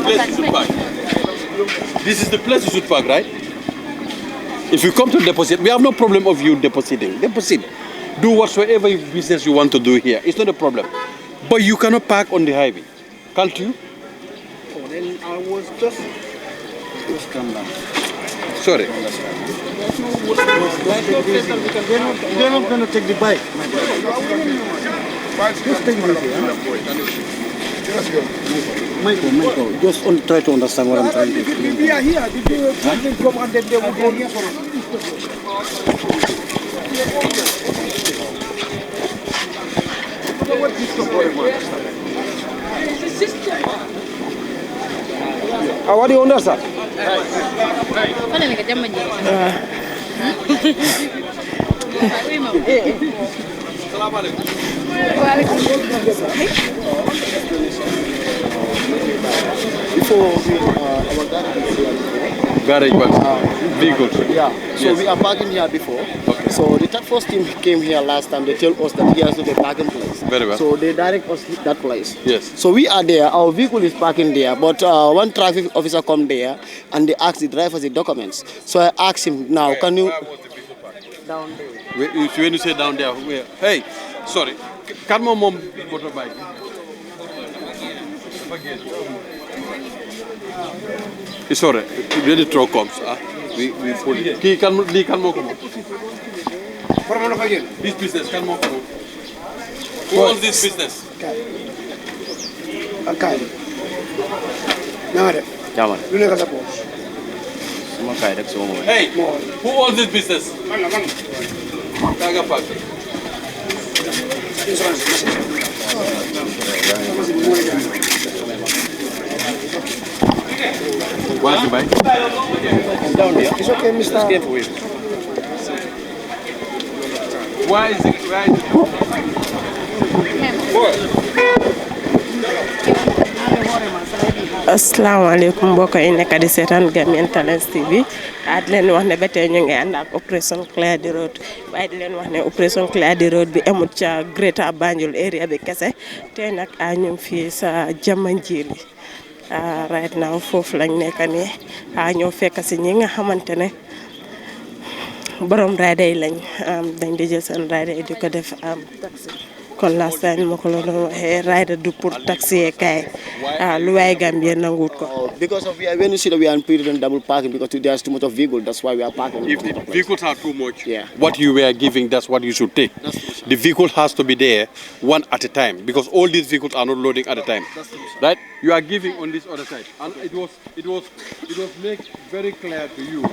place you should park. This is the place you should park, right? If you come to deposit, we have no problem of you depositing. Deposit. Do whatsoever business you want to do here. It's not a problem. But you cannot park on the highway. Can't you? Oh, then I was just come down. Sorry. They're not going to take the bike. Just take it easy. Michael, just try to understand what I'm trying to do. We are here. Did you come and then they will go here for us? What is the problem? What do you understand? Mana ni kerja macam Before we, our garage Vehicles. Yeah. So we are parking here before. Okay. So the task force team came here last time. They tell us that here is the parking place. Very well. So they direct us that place. Yes. So we are there. Our vehicle is parking there. But one traffic officer come there and they ask the driver the documents. So I asked him now, can you... Down there. When you say down there, where? Hey, sorry. Can my mom motorbike? It's alright. When the truck comes, we pull it. Can more come? This business can more come. Who owns this business? Okay. Hey, who owns this business? Kaga Park. Where's the bike? Down there. It's okay, Mr. It's careful with. Why is it? Assalamualaikum mbokk yi nekk di seetaan Gambian Talents TV di leen wax ne ba tey ñu ngi ànd ak opération Clear the Road waaye di leen wax ne opération Clear the Road bi amul ca Greater Banjul area bi kese tey nag ñu ngi fii sa Jambajally right now foofu lañ nekk nii ñoo fekk si ñi nga xamante ne borom rider yi lañ dañ di jël seen rider yi di ko def taxi kon last time ma ko la doon waxee rider du pour taxi kay lu waay Gambien nanguut ko. Because of when you see that we are in period and double parking because there's too much of vehicle, that's why we are parking. If the vehicles are too much, yeah. What you were giving, that's what you should take. The vehicle has to be there one at a time because all these vehicles are not loading at a time, right? You are giving on this other side, and it was made very clear to you,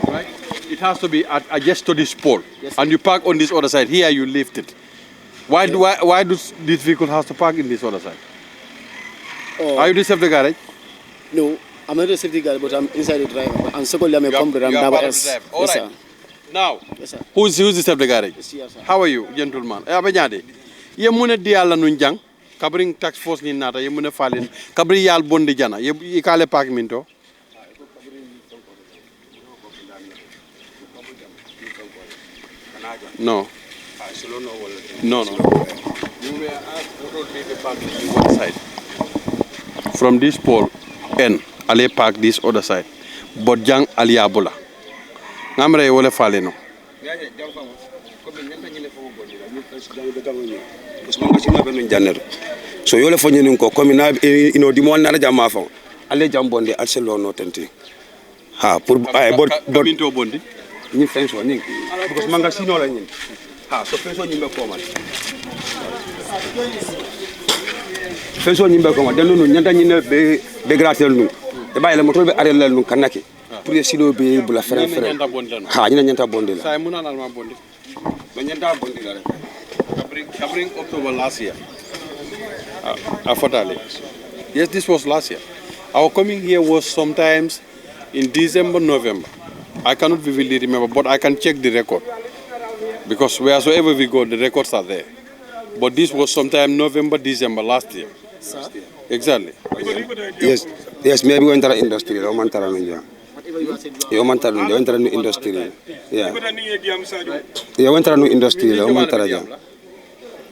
right? It has to be adjusted to this pole, and you park on this other side. Here you lift it. Why do this vehicle has to park in this other side? Are you the safety garage? No, I'm not the safety guard, but I'm inside the driver. And secondly, I'm a commander. I'm double S. All yes, right. sir. Now, Yes, sir. who's the safety garage? Yes, sir. How are you, gentleman? Abanyade. Ye mune diala nunjang. Kabring tax force ni nata. Ye mune falin. Kabri yal bondi jana. Ye kale park minto. No. No. You were asked to park on one side. From this pole, N, ale park this other side. But jang aliabula. Ngamre wole fale no. So yole fonye nko komi na ino di mo na jama fa ale jambonde alselo no tenti ha pour but minto bondi ni fenso ni because manga sino la ni ha so fenso ni me ko man fenso ni be ko man delu nyanta ni ne be gratel nu e bayile moto be arel la nu kanaki pour ye silo be bula fere ha ni nyanta bonde la say muna na ma bondi do nyanta bonde la Kabring October last year. Fatally. Yes, this was last year. Our coming here was sometimes in December, November. I cannot vividly remember, but I can check the record. Because wheresoever we go, the records are there. But this was sometime November, December last year. Sir? Exactly. Yes, maybe we enter industry, o man tara nja. Yo man tara nja, enter new industry. Yeah. Yo enter new industry, o man tara ja.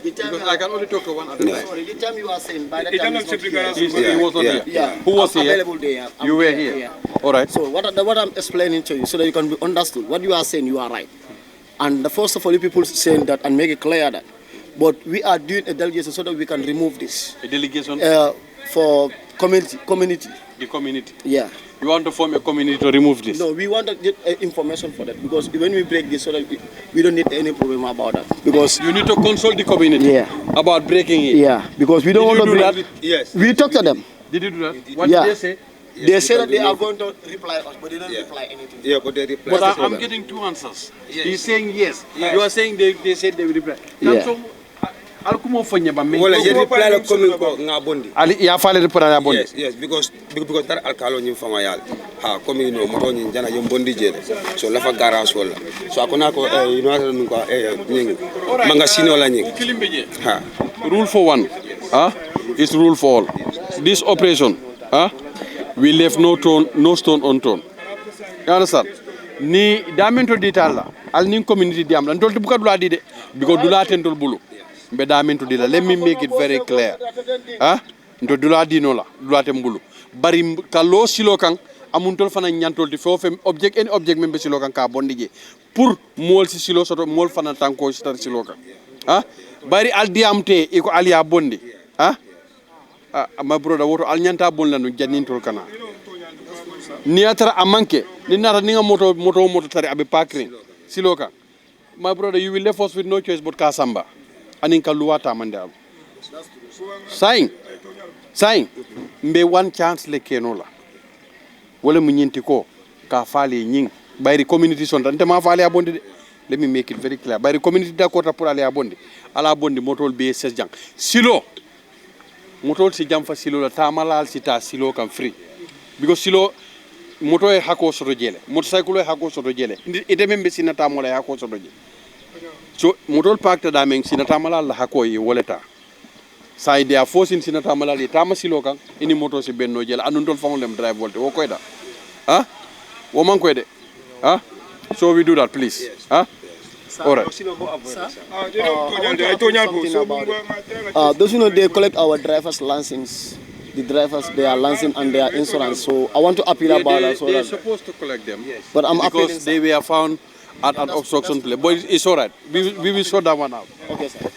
Because I can only talk to one at a time. Sorry, the time you are saying by the time he's not here. He was not here. Yeah. Who was I'm here? available there. I'm You were there, here. yeah. All right. So what I'm explaining to you so that you can be understood. What you are saying, you are right. And the first of all, you people saying that and make it clear that. But we are doing a delegation so that we can remove this. A delegation? For community. The community? Yeah. You want to form a community to remove this? No, we want to get information for that because when we break this so that we don't need any problem about that. Because you need to consult the community about breaking it. Yeah, because we don't want to do break. that? Yes. We talk to them. Did you do that? What did they say? They say that they are going to reply us, but they don't reply anything. Yeah, but they reply. But I'm getting two answers. He's saying yes. You are saying they said they will reply. Well, you reply the comment ko nga bondi. Ali ya fale reply na bondi. Yes, because that alkalo ni fama yal. Ha, komi no moto ni jana yom bondi jele. So la fa garage wala. So akona ko you know ko nying. Manga sino la nying. Ha. Rule for one. Is rule for all. This operation, we left no stone unturned. You understand? Ni damento ditala. Al ning community diam lan tol buka dula di de because dula tentol bulu. Be damento dila. Let me make it very clear. Ndo dula di no la dula tembulu. Bari kalo silo kang amuntol fana nyantol di fo fem object any object membe silo kang ka bondi je pour mol si silo soto mol fana tanko star silo kang. Bari al diamte iko aliya bondi. My brother woto al nyanta bonla no janintol kana. Ni atara amanke ni nara ninga moto tari abe pakrin siloka. My brother, you will left us with no choice but kasamba anin kaluata mandal saying mbe one chance le kenola wala mu nyinti ko ka fali nying bayri community son tante ma fali abonde de. Let me make it very clear bayri community d'accord pour aller abonde ala bonde motol be ses jang silo motol si jam fa silo la tamalal si ta silo kam free because silo moto e hako soto jele motorcycle e hako soto jele ite membe sinata mola hako soto jele so motol pakta da men sinata mala la hako yi woleta sai dia forcing sinata mala li tama silo kan ini moto si benno jele andun tol fangolem drive volte wo koyda wo man koyde so we do that please all right. Those they collect our drivers' license. The drivers, they are licensed and their insurance. So I want to appeal about that. They're supposed to collect them. Yes. But I'm because they were found at an obstruction place. But it's all right. We will sort that one out. Okay, sir.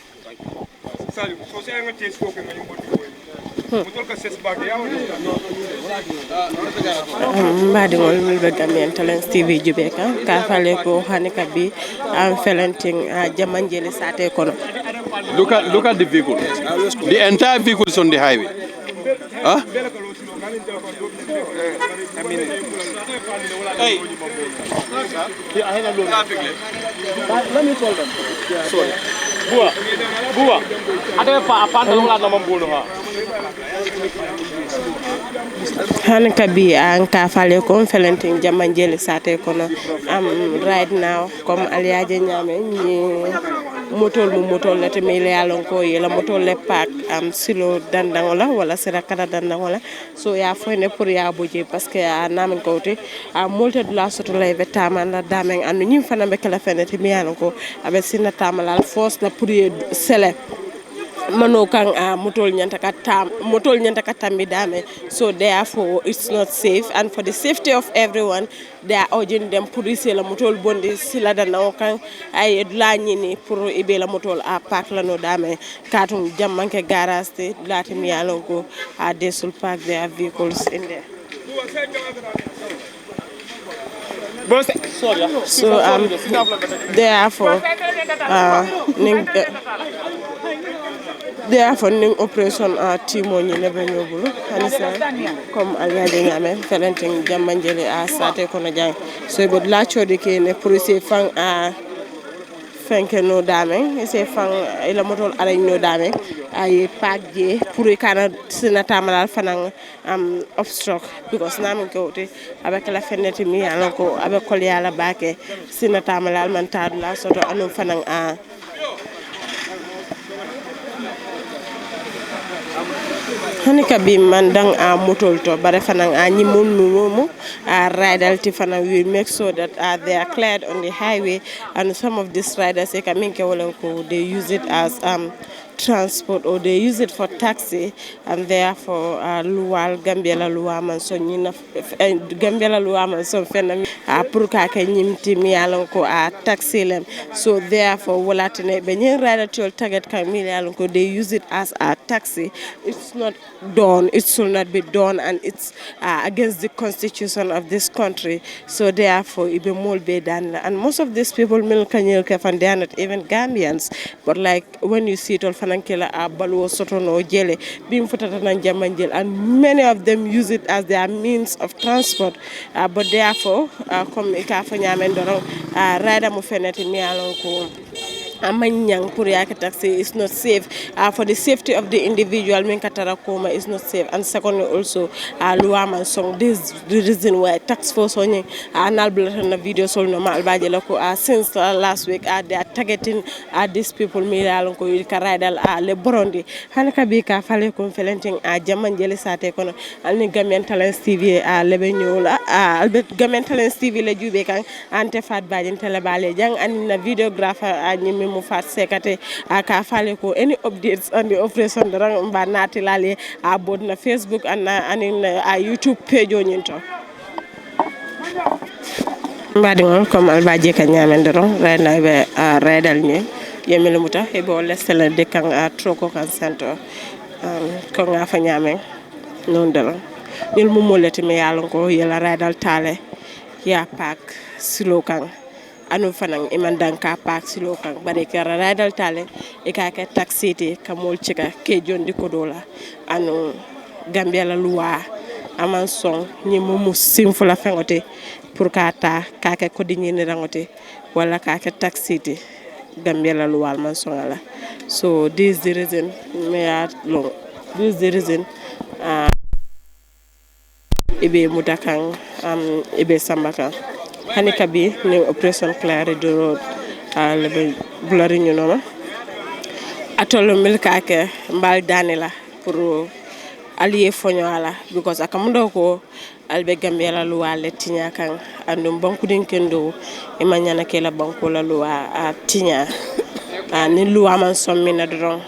Mbadi ngol milbe Gambian Talents TV jubeka ka fale ko hanika bi am felenting Jambajally sate kono. Look at the vehicle. The entire vehicle is on the highway. Hey. Let me call them. Sorry. Bua. Ada pa apanta wala na mambuno ha. Hanika bi an ka fale ko felenting Jambajally sate kono right now comme aliaje nyame ni motol la te mele yalon ko yela motol le pak silo dandangola wala sira kada dandangola so ya foyne pour ya boje parce que namen ko te molte de la soto lay betama la damen andu nyim fana be kala fenete mi yalon ko abe sinna tamala force la pour sele mano kan motol nyanta katambi dame so therefore it's not safe and for the safety of everyone they are urging them pour la motol bondi sila dana kan ay la nyini pour ibe la motol a park la no dame katum jammanke garage te lati mi yalon ko they should park their vehicles in there. So therefore ning operation timo ni lebe nyobulu hanisa comme aliade nyame felenting Jambajally sate kono jang so bod la chodi ke ne police fang fenke no dame se fang ila motol ala no dame ay pagje pour kana sinata malal fanang obstruct because namin ko te avec la fenêtre mi ala ko avec kol yala bake sinata malal man tadula soto anu fanang hanika bi mandang a motol to bare fanang a nyimon mumu ridal ti fanang will make sure that they are cleared on the highway, and some of these riders they use it as transport, or they use it for taxi, and therefore luwal Gambia luwa man so nyina Gambia luwa man so fenam pour ka ka nyimti mi yalon ko a taxi lem, so therefore wolatene be nyen rider tol target kan mi yalon ko they use it as a taxi. It's not done, it should not be done, and it's against the constitution of this country, so therefore it be more be done. And most of these people milkanyel kefan, they are not even Gambians, but like when you see it all fanankela baluo sotono jele bim futata nan Jambajally, and many of them use it as their means of transport, but therefore comme ka fa nyamen doro rider mu fenati mi alon ko amanyang pour yak taxi is not safe, for the safety of the individual min katara koma is not safe. And secondly also luaman song, this is the reason why tax force on anal na video sol no mal baje lako since last week they are targeting these people mi yalon ko ka raidal le Burundi hanaka bi ka fale ko felenting Jambajally sate kono alni Gambian Talents TV lebe ñola albet Gambian Talents TV le jube kan ante fat baje tele bale jang an na videographer ñi mu fat sekate ka fale ko any updates on the operation dara mba nati lale board na Facebook and anin YouTube page o ñinto mbadi ngol comme albaje ka ñamendoro rena be redal ñi yemele muta e bo lesel de kan troko kan center ko nga fa ñamen non dala ñul mu molati me yalon ko yela redal tale ya pak silo kan anu fanang iman danka pak silo kan bare kara radal tale e ka taxi te kamol chika ke jondi ko dola anu Gambia la loi aman song ni mumu simfula fengote pour kata ka ko dinyi ni rangote wala ka taxi te Gambia la loi man song ala. So this is the reason me at long, this is the reason ibe mutakan ibe sambaka hanika bi ni operation clear the road le blari ñu noma atolo milka ke mbal danila pour allié fonyo ala because akamundo ko albe Gambia la loi le tinya kan andum banku den kendo e manyana ke la banku la loi tinya ni loi man sommina dron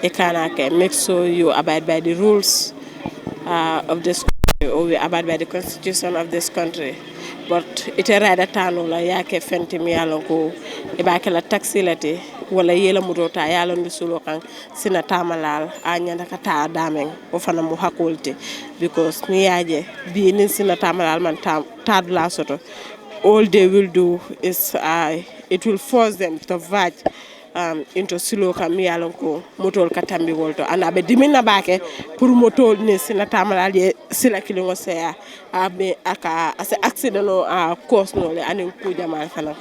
e kana ke make sure you abide by the rules of this country, or we abide by the constitution of this country. But ite rada tano la yake fenti mi yalon ko e ba kala taxi lati wala yela mutota yalon bisulo kan sina tamalal anyanda kata damen o fana mu hakolte because ni yaje bi ni sina tamalal man tadla soto all they will do is it will force them to verge into silo kam yalon ko motol katambi wolto anabe dimina bake pour motol ni sina tamalal ye sila kilingo sea be aka ase accident no cause no le anin ku jamal fana